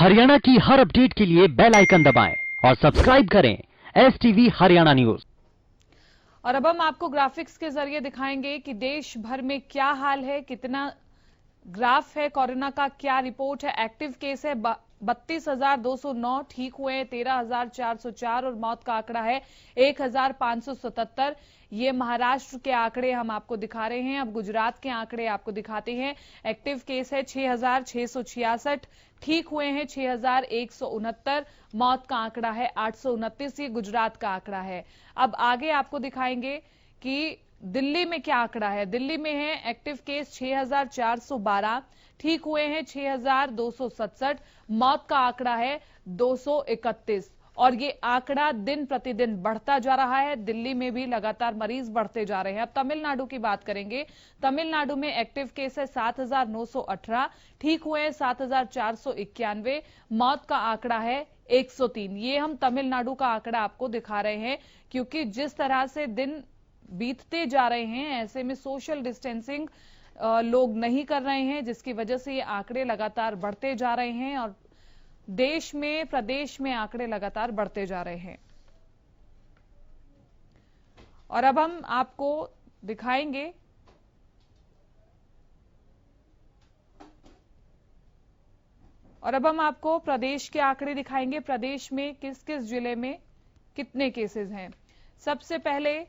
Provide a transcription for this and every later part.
हरियाणा की हर अपडेट के लिए बेल आइकन दबाएं और सब्सक्राइब करें STV हरियाणा न्यूज। और अब हम आपको ग्राफिक्स के जरिए दिखाएंगे कि देश भर में क्या हाल है, कितना ग्राफ है, कोरोना का क्या रिपोर्ट है। एक्टिव केस है 32,209, ठीक हुए हैं 13,404 और मौत का आंकड़ा है 1,577। ये महाराष्ट्र के आंकड़े हम आपको दिखा रहे हैं। अब गुजरात के आंकड़े आपको दिखाते हैं। एक्टिव केस है 6,666, ठीक हुए हैं 6,169, मौत का आंकड़ा है 829। ये गुजरात का आंकड़ा है। अब आगे आपको दिखाएंगे कि दिल्ली में क्या आंकड़ा है। दिल्ली में है एक्टिव केस 6,412, ठीक हुए हैं 6,267, मौत का आंकड़ा है 231। और ये आंकड़ा दिन प्रतिदिन बढ़ता जा रहा है। दिल्ली में भी लगातार मरीज बढ़ते जा रहे हैं। अब तमिलनाडु की बात करेंगे। तमिलनाडु में एक्टिव केस है 7,918, ठीक हुए हैं 7,491, मौत का आंकड़ा है 103। ये हम तमिलनाडु का आंकड़ा आपको दिखा रहे हैं क्योंकि जिस तरह से दिन बीतते जा रहे हैं ऐसे में सोशल डिस्टेंसिंग लोग नहीं कर रहे हैं, जिसकी वजह से ये आंकड़े लगातार बढ़ते जा रहे हैं और देश में, प्रदेश में आंकड़े लगातार बढ़ते जा रहे हैं। और अब हम आपको दिखाएंगे प्रदेश के आंकड़े दिखाएंगे। प्रदेश में किस किस जिले में कितने केसेस हैं। सबसे पहले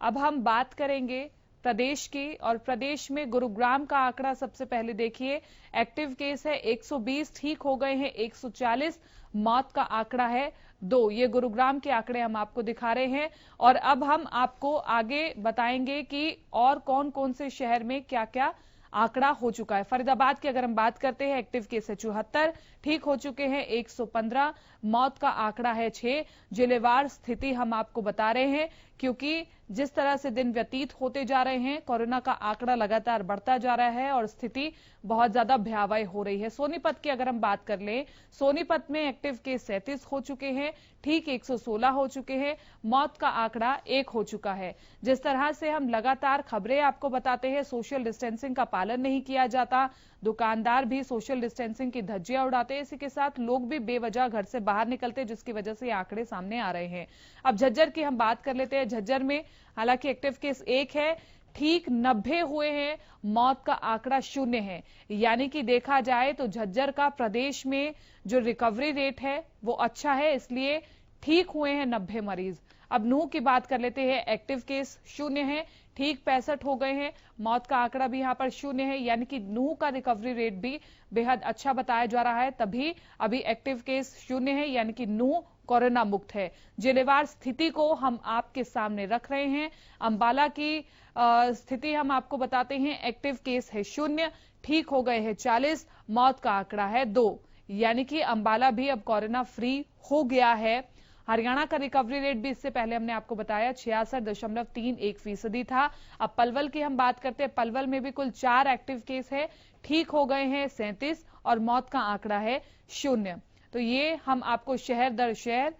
अब हम बात करेंगे प्रदेश की, और प्रदेश में गुरुग्राम का आंकड़ा सबसे पहले देखिए। एक्टिव केस है 120, ठीक हो गए हैं 140, मौत का आंकड़ा है 2। ये गुरुग्राम के आंकड़े हम आपको दिखा रहे हैं। और अब हम आपको आगे बताएंगे कि और कौन कौन से शहर में क्या क्या आंकड़ा हो चुका है। फरीदाबाद की अगर हम बात करते हैं, एक्टिव केस है 74, ठीक हो चुके हैं 115, मौत का आंकड़ा है 6। जिलेवार स्थिति हम आपको बता रहे हैं क्योंकि जिस तरह से दिन व्यतीत होते जा रहे हैं, कोरोना का आंकड़ा लगातार बढ़ता जा रहा है और स्थिति बहुत ज्यादा भयावह हो रही है। सोनीपत की अगर हम बात कर लें, सोनीपत में एक्टिव केस 37 हो चुके हैं, ठीक 116 हो चुके हैं, मौत का आंकड़ा 1 हो चुका है। जिस तरह से हम लगातार खबरें आपको बताते हैं, सोशल डिस्टेंसिंग का पालन नहीं किया जाता, दुकानदार भी सोशल डिस्टेंसिंग की धज्जियां उड़ाते हैं, इसी के साथ लोग भी बेवजह घर से बाहर निकलते हैं, जिसकी वजह से आंकड़े सामने आ रहे हैं। अब झज्जर की हम बात कर लेते हैं। झज्जर में हालांकि एक्टिव केस 1 है, ठीक 90 हुए हैं, मौत का आंकड़ा 0 है। यानी कि देखा जाए तो झज्जर का प्रदेश में जो रिकवरी रेट है वो अच्छा है, इसलिए ठीक हुए हैं 90 मरीज। अब नूह की बात कर लेते हैं। एक्टिव केस 0 है, ठीक 65 हो गए हैं, मौत का आंकड़ा भी यहां पर 0 है। यानी कि नूह का रिकवरी रेट भी बेहद अच्छा बताया जा रहा है, तभी अभी एक्टिव केस 0 है, यानी कि नूह कोरोना मुक्त है। जिलेवार स्थिति को हम आपके सामने रख रहे हैं। अंबाला की स्थिति हम आपको बताते हैं। एक्टिव केस है 0, ठीक हो गए हैं 40, मौत का आंकड़ा है 2। यानी कि अंबाला भी अब कोरोना फ्री हो गया है। हरियाणा का रिकवरी रेट भी इससे पहले हमने आपको बताया 66.31% था। अब पलवल की हम बात करते हैं। पलवल में भी कुल 4 एक्टिव केस है, ठीक हो गए हैं 37 और मौत का आंकड़ा है 0। तो ये हम आपको शहर दर शहर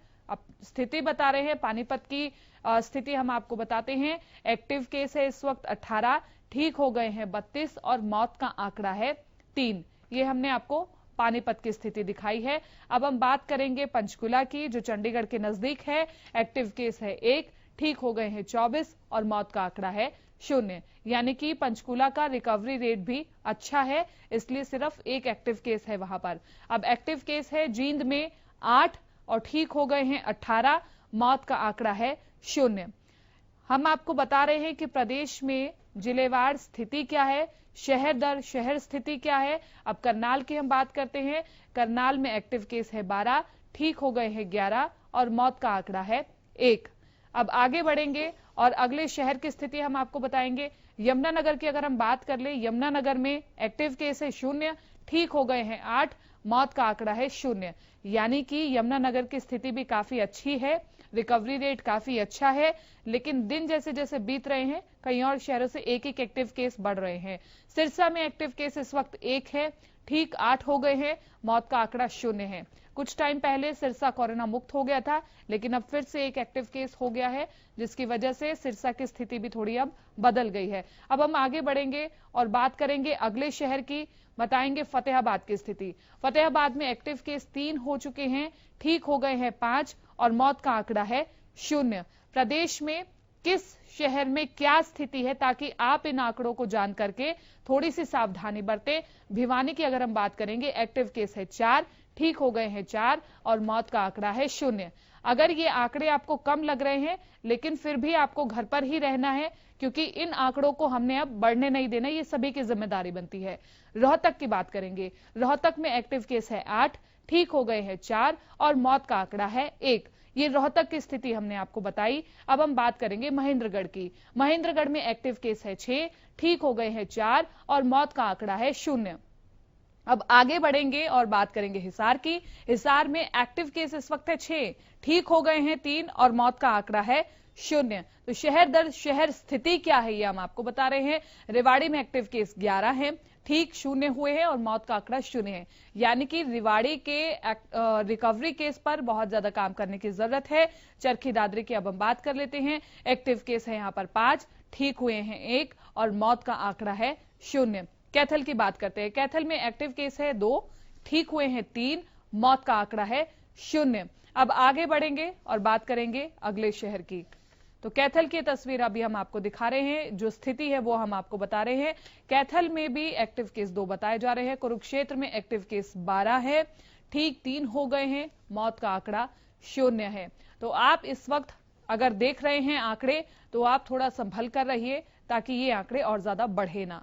स्थिति बता रहे हैं। पानीपत की स्थिति हम आपको बताते हैं। एक्टिव केस है इस वक्त 18, ठीक हो गए हैं 32 और मौत का आंकड़ा है 3। ये हमने आपको पानीपत की स्थिति दिखाई है। अब हम बात करेंगे पंचकुला की, जो चंडीगढ़ के नजदीक है। एक्टिव केस है 1, ठीक हो गए हैं 24 और मौत का आंकड़ा है 0। यानी कि पंचकुला का रिकवरी रेट भी अच्छा है, इसलिए सिर्फ 1 एक्टिव केस है वहां पर। अब एक्टिव केस है जींद में 8 और ठीक हो गए हैं 18, मौत का आंकड़ा है 0। हम आपको बता रहे हैं कि प्रदेश में जिलेवार स्थिति क्या है, शहर दर शहर स्थिति क्या है। अब करनाल की हम बात करते हैं। करनाल में एक्टिव केस है 12, ठीक हो गए हैं 11 और मौत का आंकड़ा है 1। अब आगे बढ़ेंगे और अगले शहर की स्थिति हम आपको बताएंगे। यमुनानगर की अगर हम बात कर ले, यमुनानगर में एक्टिव केस है 0, ठीक हो गए हैं 8, मौत का आंकड़ा है 0। यानी कि यमुनानगर की स्थिति भी काफी अच्छी है, रिकवरी रेट काफी अच्छा है। लेकिन दिन जैसे जैसे बीत रहे हैं, कई और शहरों से एक एक एक्टिव केस बढ़ रहे हैं। सिरसा में एक्टिव केस इस वक्त 1 है, ठीक 8 हो गए हैं, मौत का आंकड़ा 0 है। कुछ टाइम पहले सिरसा कोरोना मुक्त हो गया था, लेकिन अब फिर से एक एक्टिव केस हो गया है, जिसकी वजह से सिरसा की स्थिति भी थोड़ी अब बदल गई है। अब हम आगे बढ़ेंगे और बात करेंगे अगले शहर की। बताएंगे फतेहाबाद की स्थिति। फतेहाबाद में एक्टिव केस 3 हो चुके हैं, ठीक हो गए हैं 5 और मौत का आंकड़ा है 0। प्रदेश में किस शहर में क्या स्थिति है, ताकि आप इन आंकड़ों को जान करके थोड़ी सी सावधानी बरतें। भिवानी की अगर हम बात करेंगे, एक्टिव केस है 4, ठीक हो गए हैं 4 और मौत का आंकड़ा है 0। अगर ये आंकड़े आपको कम लग रहे हैं, लेकिन फिर भी आपको घर पर ही रहना है, क्योंकि इन आंकड़ों को हमने अब बढ़ने नहीं देना, ये सभी की जिम्मेदारी बनती है। रोहतक की बात करेंगे, रोहतक में एक्टिव केस है 8, ठीक हो गए हैं 4 और मौत का आंकड़ा है 1। ये रोहतक की स्थिति हमने आपको बताई। अब हम बात करेंगे महेंद्रगढ़ की। महेंद्रगढ़ में एक्टिव केस है 6, ठीक हो गए हैं 4 और मौत का आंकड़ा है 0। अब आगे बढ़ेंगे और बात करेंगे हिसार की। हिसार में एक्टिव केस इस वक्त है 6, ठीक हो गए हैं 3 और मौत का आंकड़ा है 0। तो शहर दर शहर स्थिति क्या है ये हम आपको बता रहे हैं। रेवाड़ी में एक्टिव केस 11 है, ठीक 0 हुए हैं और मौत का आंकड़ा 0 है। यानी कि रेवाड़ी के रिकवरी केस पर बहुत ज्यादा काम करने की जरूरत है। चरखी दादरी की अब हम बात कर लेते हैं। एक्टिव केस है यहां पर 5, ठीक हुए हैं 1 और मौत का आंकड़ा है 0। कैथल की बात करते हैं। कैथल में एक्टिव केस है 2, ठीक हुए हैं 3, मौत का आंकड़ा है 0। अब आगे बढ़ेंगे और बात करेंगे अगले शहर की। तो कैथल की तस्वीर अभी हम आपको दिखा रहे हैं, जो स्थिति है वो हम आपको बता रहे हैं। कैथल में भी एक्टिव केस 2 बताए जा रहे हैं। कुरुक्षेत्र में एक्टिव केस 12 है, ठीक 3 हो गए हैं, मौत का आंकड़ा 0 है। तो आप इस वक्त अगर देख रहे हैं आंकड़े, तो आप थोड़ा संभल कर रहिए, ताकि ये आंकड़े और ज्यादा बढ़े ना।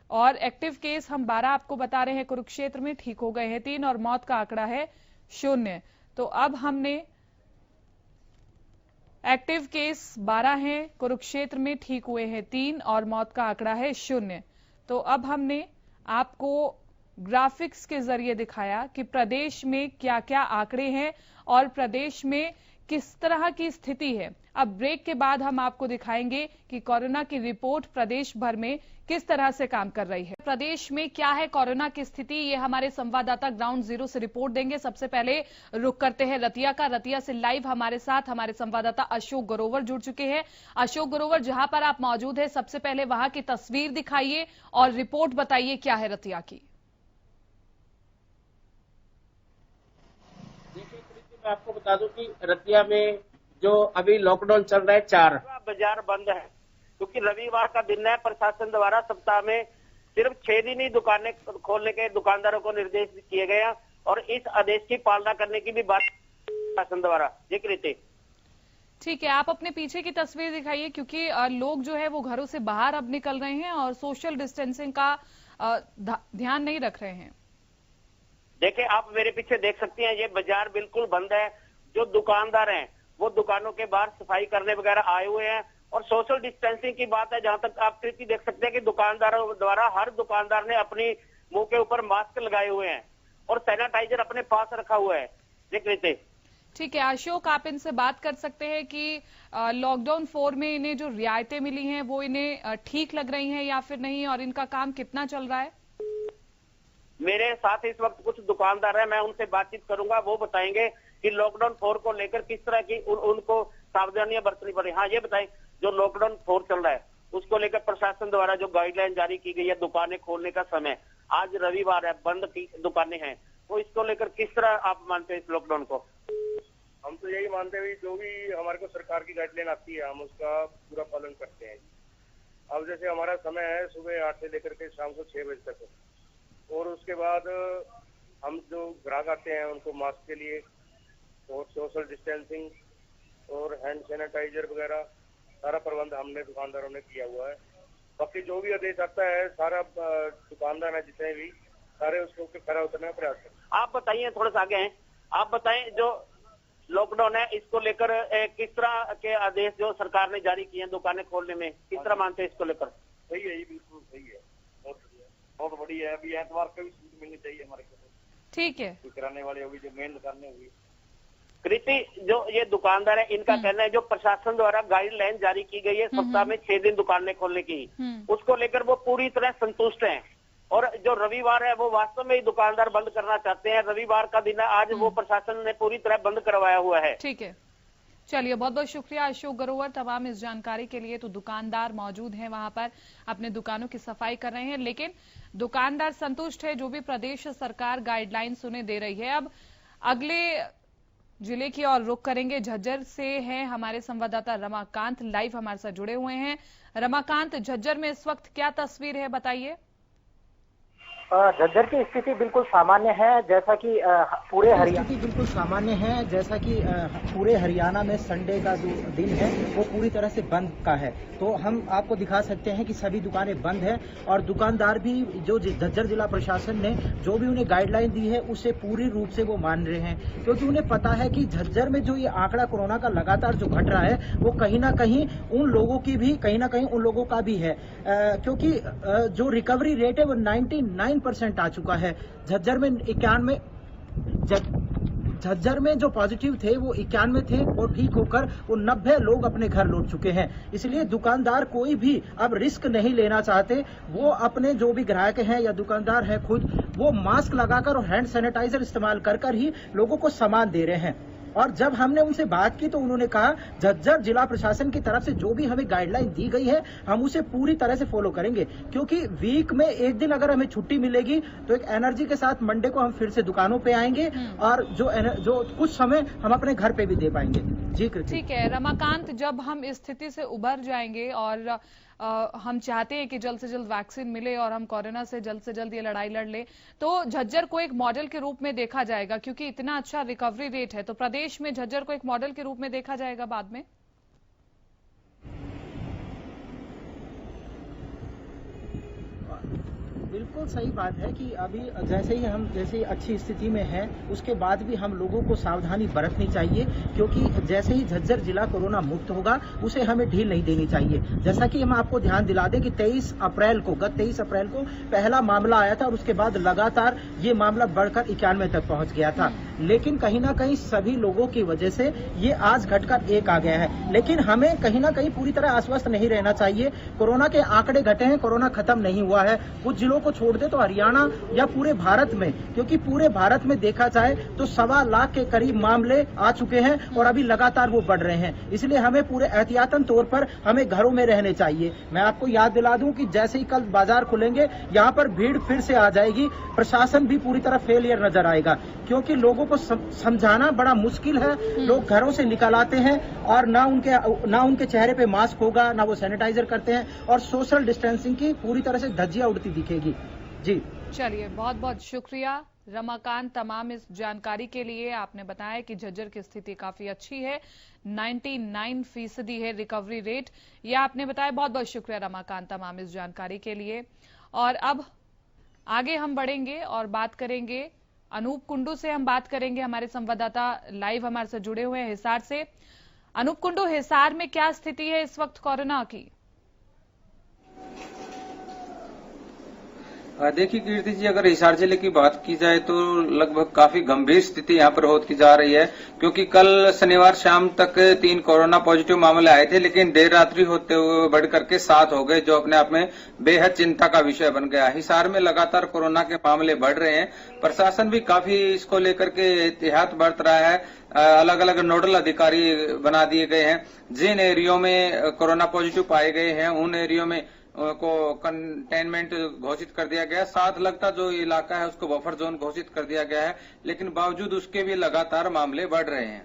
और एक्टिव केस हम 12 आपको बता रहे हैं कुरुक्षेत्र में, ठीक हो गए हैं 3 और मौत का आंकड़ा है 0। तो अब हमने एक्टिव केस 12 हैं, कुरुक्षेत्र में ठीक हुए हैं 3 और मौत का आंकड़ा है 0। तो अब हमने आपको ग्राफिक्स के जरिए दिखाया कि प्रदेश में क्या क्या आंकड़े हैं और प्रदेश में किस तरह की स्थिति है। अब ब्रेक के बाद हम आपको दिखाएंगे कि कोरोना की रिपोर्ट प्रदेश भर में किस तरह से काम कर रही है। प्रदेश में क्या है कोरोना की स्थिति, ये हमारे संवाददाता ग्राउंड जीरो से रिपोर्ट देंगे। सबसे पहले रुक करते हैं रतिया का। रतिया से लाइव हमारे साथ हमारे संवाददाता अशोक ग्रोवर जुड़ चुके हैं। अशोक ग्रोवर, जहां पर आप मौजूद है, सबसे पहले वहां की तस्वीर दिखाइए और रिपोर्ट बताइए क्या है रतिया की। मैं आपको बता दूं कि रतिया में जो अभी लॉकडाउन चल रहा है 4 बाजार बंद है, क्योंकि रविवार का दिन है। प्रशासन द्वारा सप्ताह में सिर्फ 6 दिन ही दुकानें खोलने के दुकानदारों को निर्देश किए गए हैं और इस आदेश की पालना करने की भी बात प्रशासन द्वारा। ठीक है, आप अपने पीछे की तस्वीर दिखाइए, क्योंकि लोग जो है वो घरों से बाहर अब निकल रहे हैं और सोशल डिस्टेंसिंग का ध्यान नहीं रख रहे हैं। देखिए, आप मेरे पीछे देख सकते हैं, ये बाजार बिल्कुल बंद है। जो दुकानदार हैं वो दुकानों के बाहर सफाई करने वगैरह आए हुए हैं और सोशल डिस्टेंसिंग की बात है। जहां तक आप कृति देख सकते हैं कि दुकानदारों द्वारा हर दुकानदार ने अपनी मुंह के ऊपर मास्क लगाए हुए हैं और सैनिटाइजर अपने पास रखा हुआ है। देख ठीक है अशोक, आप इनसे बात कर सकते हैं कि लॉकडाउन 4 में इन्हें जो रियायतें मिली हैं वो इन्हें ठीक लग रही हैं या फिर नहीं, और इनका काम कितना चल रहा है। मेरे साथ इस वक्त कुछ दुकानदार हैं, मैं उनसे बातचीत करूंगा, वो बताएंगे कि लॉकडाउन 4 को लेकर किस तरह की उनको सावधानियां बरतनी पड़ी। हाँ, ये बताएं, जो लॉकडाउन 4 चल रहा है उसको लेकर प्रशासन द्वारा जो गाइडलाइन जारी की गई है, दुकानें खोलने का समय, आज रविवार है, बंद की दुकानें हैं, तो इसको लेकर किस तरह आप मानते हैं इस लॉकडाउन को? हम तो यही मानते हैं, जो भी हमारे को सरकार की गाइडलाइन आती है हम उसका पूरा पालन करते हैं। अब जैसे हमारा समय है सुबह 8 से लेकर के शाम को 6 बजे तक, और उसके बाद हम जो ग्राहक आते हैं उनको मास्क के लिए और सोशल डिस्टेंसिंग और हैंड सैनिटाइजर वगैरह सारा प्रबंध हमने दुकानदारों ने किया हुआ है। बाकी जो भी आदेश आता है सारा दुकानदार है जितने भी सारे उसको खरा उतरने का प्रयास करते हैं। आप बताइए, थोड़ा सा आगे हैं, आप बताएं जो लॉकडाउन है इसको लेकर किस तरह के आदेश जो सरकार ने जारी किए हैं दुकानें खोलने में, किस तरह मानते हैं इसको लेकर? सही है, ये बिल्कुल सही है, बहुत बढ़िया है। अभी एतवार को भी छूट मिलनी चाहिए हमारे को। ठीक है, कराने वाले होगी, जो मेन दुकानें होगी। कृति, जो ये दुकानदार है इनका कहना है जो प्रशासन द्वारा गाइडलाइन जारी की गई है सप्ताह में 6 दिन दुकानें खोलने की, उसको लेकर वो पूरी तरह संतुष्ट हैं। और जो रविवार है वो वास्तव में ही दुकानदार बंद करना चाहते हैं। रविवार का दिन है आज, वो प्रशासन ने पूरी तरह बंद करवाया हुआ है। ठीक है, चलिए, बहुत बहुत शुक्रिया अशोक ग्रोवर तमाम इस जानकारी के लिए। तो दुकानदार मौजूद हैं वहां पर, अपने दुकानों की सफाई कर रहे हैं, लेकिन दुकानदार संतुष्ट है जो भी प्रदेश सरकार गाइडलाइंस उन्हें दे रही है। अब अगले जिले की ओर रुख करेंगे। झज्जर से हैं हमारे संवाददाता रमाकांत, लाइव हमारे साथ जुड़े हुए हैं। रमाकांत, झज्जर में इस वक्त क्या तस्वीर है, बताइए। झज्जर की स्थिति बिल्कुल सामान्य है, जैसा कि पूरे हरियाणा में संडे का जो दिन है वो पूरी तरह से बंद का है। तो हम आपको दिखा सकते हैं कि सभी दुकानें बंद हैं और दुकानदार भी जो झज्जर जिला प्रशासन ने जो भी उन्हें गाइडलाइन दी है उसे पूरी रूप से वो मान रहे हैं, क्योंकि उन्हें पता है कि झज्जर में जो ये आंकड़ा कोरोना का लगातार जो घट रहा है वो कहीं ना कहीं उन लोगों का भी है, क्योंकि जो रिकवरी रेट है वो 99% आ चुका है। झज्जर में जो पॉजिटिव थे वो 91 थे और ठीक होकर वो 90 लोग अपने घर लौट चुके हैं। इसलिए दुकानदार कोई भी अब रिस्क नहीं लेना चाहते। वो अपने जो भी ग्राहक हैं या दुकानदार हैं खुद वो मास्क लगाकर और हैंड सैनिटाइजर इस्तेमाल कर ही लोगों को सामान दे रहे हैं। और जब हमने उनसे बात की तो उन्होंने कहा झज्जर जिला प्रशासन की तरफ से जो भी हमें गाइडलाइन दी गई है हम उसे पूरी तरह से फॉलो करेंगे, क्योंकि वीक में एक दिन अगर हमें छुट्टी मिलेगी तो एक एनर्जी के साथ मंडे को हम फिर से दुकानों पे आएंगे और जो कुछ समय हम अपने घर पे भी दे पाएंगे। जी ठीक है रमाकांत, जब हम इस स्थिति से उबर जाएंगे और हम चाहते हैं कि जल्द से जल्द वैक्सीन मिले और हम कोरोना से जल्द ये लड़ाई लड़ ले, तो झज्जर को एक मॉडल के रूप में देखा जाएगा, क्योंकि इतना अच्छा रिकवरी रेट है। तो प्रदेश में झज्जर को एक मॉडल के रूप में देखा जाएगा बाद में। बिल्कुल सही बात है कि अभी जैसे ही अच्छी स्थिति में है उसके बाद भी हम लोगों को सावधानी बरतनी चाहिए, क्योंकि जैसे ही झज्जर जिला कोरोना मुक्त होगा उसे हमें ढील नहीं देनी चाहिए। जैसा कि हम आपको ध्यान दिला दें कि गत 23 अप्रैल को पहला मामला आया था और उसके बाद लगातार ये मामला बढ़कर 91 तक पहुंच गया था, लेकिन कहीं ना कहीं सभी लोगों की वजह से ये आज घटकर 1 आ गया है। लेकिन हमें कहीं ना कहीं पूरी तरह आश्वस्त नहीं रहना चाहिए। कोरोना के आंकड़े घटे हैं, कोरोना खत्म नहीं हुआ है। कुछ जिलों को छोड़ दे तो हरियाणा या पूरे भारत में, क्योंकि पूरे भारत में देखा जाए तो 1.25 लाख के करीब मामले आ चुके हैं और अभी लगातार वो बढ़ रहे हैं। इसलिए हमें पूरे एहतियातन तौर पर हमें घरों में रहने चाहिए। मैं आपको याद दिला दूं कि जैसे ही कल बाजार खुलेंगे यहाँ पर भीड़ फिर से आ जाएगी। प्रशासन भी पूरी तरह फेलियर नजर आएगा, क्योंकि लोगों को समझाना बड़ा मुश्किल है। लोग घरों से निकल आते हैं और ना उनके चेहरे पे मास्क होगा, ना वो सैनिटाइजर करते हैं और सोशल डिस्टेंसिंग की पूरी तरह से धज्जियां उड़ती दिखेगी। जी चलिए, बहुत बहुत शुक्रिया रमाकांत तमाम इस जानकारी के लिए। आपने बताया कि झज्जर की स्थिति काफी अच्छी है, 99% है रिकवरी रेट, ये आपने बताया। बहुत बहुत शुक्रिया रमाकांत तमाम इस जानकारी के लिए। और अब आगे हम बढ़ेंगे और बात करेंगे अनूप कुंडू से। हम बात करेंगे, हमारे संवाददाता लाइव हमारे साथ जुड़े हुए हैं हिसार से। अनूप कुंडू, हिसार में क्या स्थिति है इस वक्त कोरोना की? देखिए कीर्ति जी, अगर हिसार जिले की बात की जाए तो लगभग काफी गंभीर स्थिति यहाँ पर होती जा रही है, क्योंकि कल शनिवार शाम तक 3 कोरोना पॉजिटिव मामले आए थे, लेकिन देर रात्रि होते हुए बढ़ करके 7 हो गए, जो अपने आप में बेहद चिंता का विषय बन गया। हिसार में लगातार कोरोना के मामले बढ़ रहे हैं। प्रशासन भी काफी इसको लेकर के एहतियात बरत रहा है। अलग अलग नोडल अधिकारी बना दिए गए हैं। जिन एरियो में कोरोना पॉजिटिव पाए गए हैं उन एरियो में को कंटेनमेंट घोषित कर दिया गया। साथ लगता जो इलाका है उसको बफर जोन घोषित कर दिया गया है, लेकिन बावजूद उसके भी लगातार मामले बढ़ रहे हैं।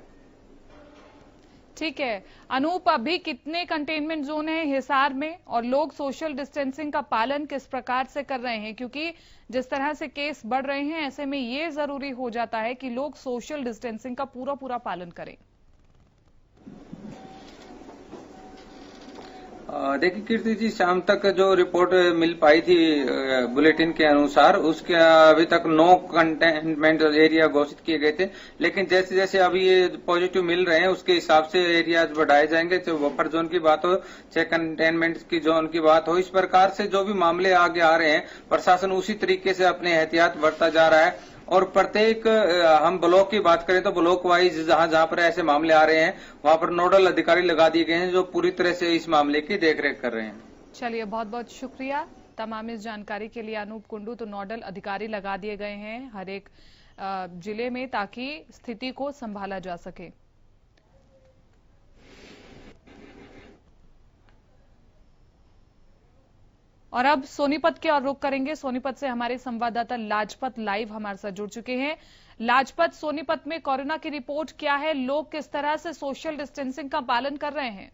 ठीक है अनूप, अभी कितने कंटेनमेंट जोन है हिसार में और लोग सोशल डिस्टेंसिंग का पालन किस प्रकार से कर रहे हैं? क्योंकि जिस तरह से केस बढ़ रहे हैं ऐसे में ये जरूरी हो जाता है कि लोग सोशल डिस्टेंसिंग का पूरा पालन करें। देखिए कीर्ति जी, शाम तक जो रिपोर्ट मिल पाई थी बुलेटिन के अनुसार, उसके अभी तक 9 कंटेनमेंट एरिया घोषित किए गए थे, लेकिन जैसे जैसे अभी ये पॉजिटिव मिल रहे हैं उसके हिसाब से एरियाज बढ़ाए जाएंगे। चाहे बफर जोन की बात हो, चाहे कंटेनमेंट की जोन की बात हो, इस प्रकार से जो भी मामले आगे आ रहे हैं प्रशासन उसी तरीके से अपने एहतियात बरता जा रहा है। और प्रत्येक हम ब्लॉक की बात करें तो ब्लॉक वाइज जहां पर ऐसे मामले आ रहे हैं वहां पर नोडल अधिकारी लगा दिए गए हैं जो पूरी तरह से इस मामले की देखरेख कर रहे हैं। चलिए, बहुत बहुत शुक्रिया तमाम इस जानकारी के लिए अनूप कुंडू। तो नोडल अधिकारी लगा दिए गए हैं हर एक जिले में ताकि स्थिति को संभाला जा सके। और अब सोनीपत के और रुख करेंगे। सोनीपत से हमारे संवाददाता लाजपत लाइव हमारे साथ जुड़ चुके हैं। लाजपत, सोनीपत में कोरोना की रिपोर्ट क्या है? लोग किस तरह से सोशल डिस्टेंसिंग का पालन कर रहे हैं?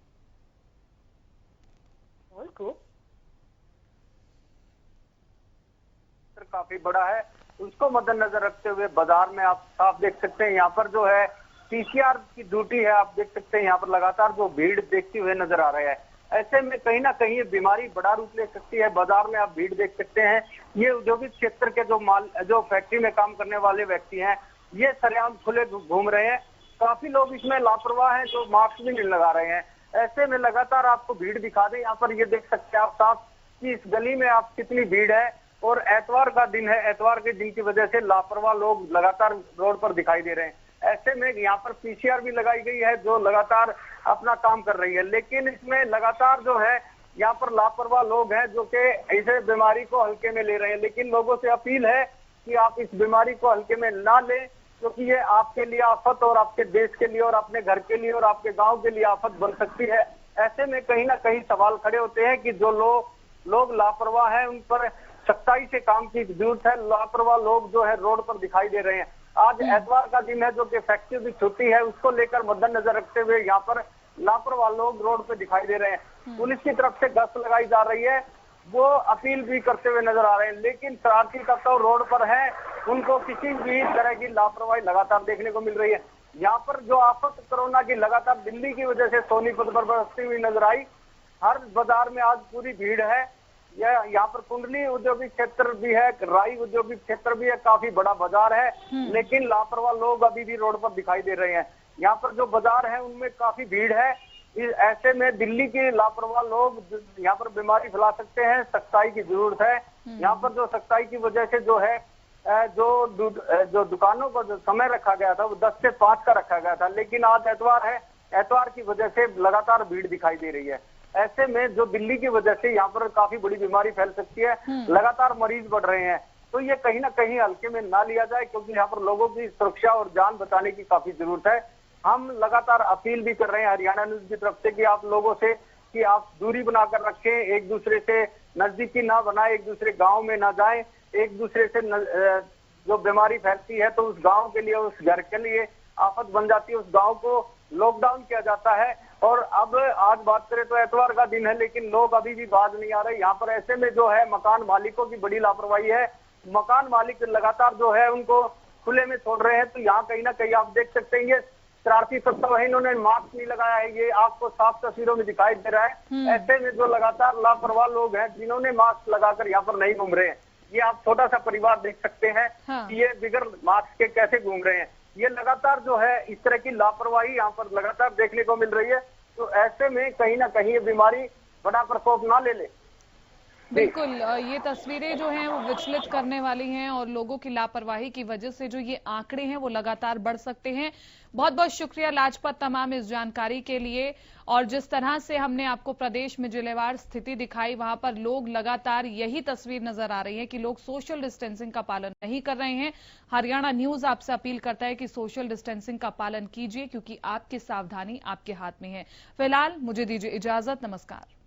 काफी बड़ा है, उसको मद्देनजर रखते हुए बाजार में आप साफ देख सकते हैं यहाँ पर जो है पीसीआर की ड्यूटी है। आप देख सकते हैं यहाँ पर लगातार जो भीड़ देखते हुए नजर आ रहे हैं। ऐसे में कहीं ना कहीं ये बीमारी बड़ा रूप ले सकती है। बाजार में आप भीड़ देख सकते हैं। ये औद्योगिक क्षेत्र के जो फैक्ट्री में काम करने वाले व्यक्ति हैं, ये सरेआम खुले घूम रहे हैं। काफी लोग इसमें लापरवाह हैं जो मास्क भी नहीं लगा रहे हैं। ऐसे में लगातार आपको भीड़ दिखा दें, यहाँ पर ये देख सकते हैं आप साफ कि इस गली में आप कितनी भीड़ है। और एतवार का दिन है, एतवार के दिन की वजह से लापरवाह लोग लगातार रोड पर दिखाई दे रहे हैं। ऐसे में यहाँ पर पीसीआर भी लगाई गई है जो लगातार अपना काम कर रही है, लेकिन इसमें लगातार जो है यहाँ पर लापरवाह लोग हैं जो कि इसे बीमारी को हल्के में ले रहे हैं। लेकिन लोगों से अपील है कि आप इस बीमारी को हल्के में ना लें, क्योंकि ये आपके लिए आफत और आपके देश के लिए और अपने घर के लिए और आपके गाँव के लिए आफत बन सकती है। ऐसे में कहीं ना कहीं सवाल खड़े होते हैं कि जो लोग लापरवाह है उन पर सख्ताई से काम की जरूरत है। लापरवाह लोग जो है रोड पर दिखाई दे रहे हैं। आज एतवार का दिन है जो कि फैक्ट्री की छुट्टी है, उसको लेकर मद्देनजर रखते हुए यहाँ पर लापरवाह लोग रोड पर दिखाई दे रहे हैं। पुलिस की तरफ से गश्त लगाई जा रही है, वो अपील भी करते हुए नजर आ रहे हैं। लेकिन शरारती तत्व रोड पर है, उनको किसी भी तरह की लापरवाही लगातार देखने को मिल रही है। यहाँ पर जो आफत कोरोना की लगातार दिल्ली की वजह से सोनीपत पर बरसती हुई नजर आई। हर बाजार में आज पूरी भीड़ है। यहाँ पर कुंडली औद्योगिक क्षेत्र भी है, राई औद्योगिक क्षेत्र भी है, काफी बड़ा बाजार है, लेकिन लापरवाह लोग अभी भी रोड पर दिखाई दे रहे हैं। यहाँ पर जो बाजार है उनमें काफी भीड़ है। ऐसे में दिल्ली के लापरवाह लोग यहाँ पर बीमारी फैला सकते हैं। सख्ताई की जरूरत है। यहाँ पर जो सख्ताई की वजह से जो है जो दुकानों का जो समय रखा गया था वो 10 से 5 का रखा गया था, लेकिन आज एतवार है, एतवार की वजह से लगातार भीड़ दिखाई दे रही है। ऐसे में जो दिल्ली की वजह से यहाँ पर काफी बड़ी बीमारी फैल सकती है, लगातार मरीज बढ़ रहे हैं, तो ये कहीं ना कहीं हल्के में ना लिया जाए, क्योंकि यहाँ पर लोगों की सुरक्षा और जान बचाने की काफी जरूरत है। हम लगातार अपील भी कर रहे हैं हरियाणा न्यूज की तरफ से कि आप लोगों से कि आप दूरी बनाकर रखें, एक दूसरे से नजदीकी ना बनाए, एक दूसरे गाँव में ना जाए, एक दूसरे से जो बीमारी फैलती है तो उस गाँव के लिए, उस घर के लिए आफत बन जाती है, उस गाँव को लॉकडाउन किया जाता है। और अब आज बात करें तो एतवार का दिन है, लेकिन लोग अभी भी बाज नहीं आ रहे यहाँ पर। ऐसे में जो है मकान मालिकों की बड़ी लापरवाही है। मकान मालिक लगातार जो है उनको खुले में छोड़ रहे हैं। तो यहाँ कहीं ना कहीं आप देख सकते हैं ये शरारती तत्व है, इन्होंने मास्क नहीं लगाया है, ये आपको साफ तस्वीरों में दिखाई दे रहा है। ऐसे में जो लगातार लापरवाह लोग हैं जिन्होंने मास्क लगाकर यहाँ पर नहीं घूम रहे हैं, ये आप छोटा सा परिवार देख सकते हैं कि ये बिगर मास्क के कैसे घूम रहे हैं। ये लगातार जो है इस तरह की लापरवाही यहाँ पर लगातार देखने को मिल रही है। तो ऐसे में कहीं ना कहीं ये बीमारी बड़ा प्रकोप ना ले ले। बिल्कुल, ये तस्वीरें जो हैं वो विचलित करने वाली हैं और लोगों की लापरवाही की वजह से जो ये आंकड़े हैं वो लगातार बढ़ सकते हैं। बहुत बहुत शुक्रिया लाजपत तमाम इस जानकारी के लिए। और जिस तरह से हमने आपको प्रदेश में जिलेवार स्थिति दिखाई, वहां पर लोग लगातार यही तस्वीर नजर आ रही है कि लोग सोशल डिस्टेंसिंग का पालन नहीं कर रहे हैं। हरियाणा न्यूज आपसे अपील करता है कि सोशल डिस्टेंसिंग का पालन कीजिए, क्योंकि आपकी सावधानी आपके हाथ में है। फिलहाल मुझे दीजिए इजाजत, नमस्कार।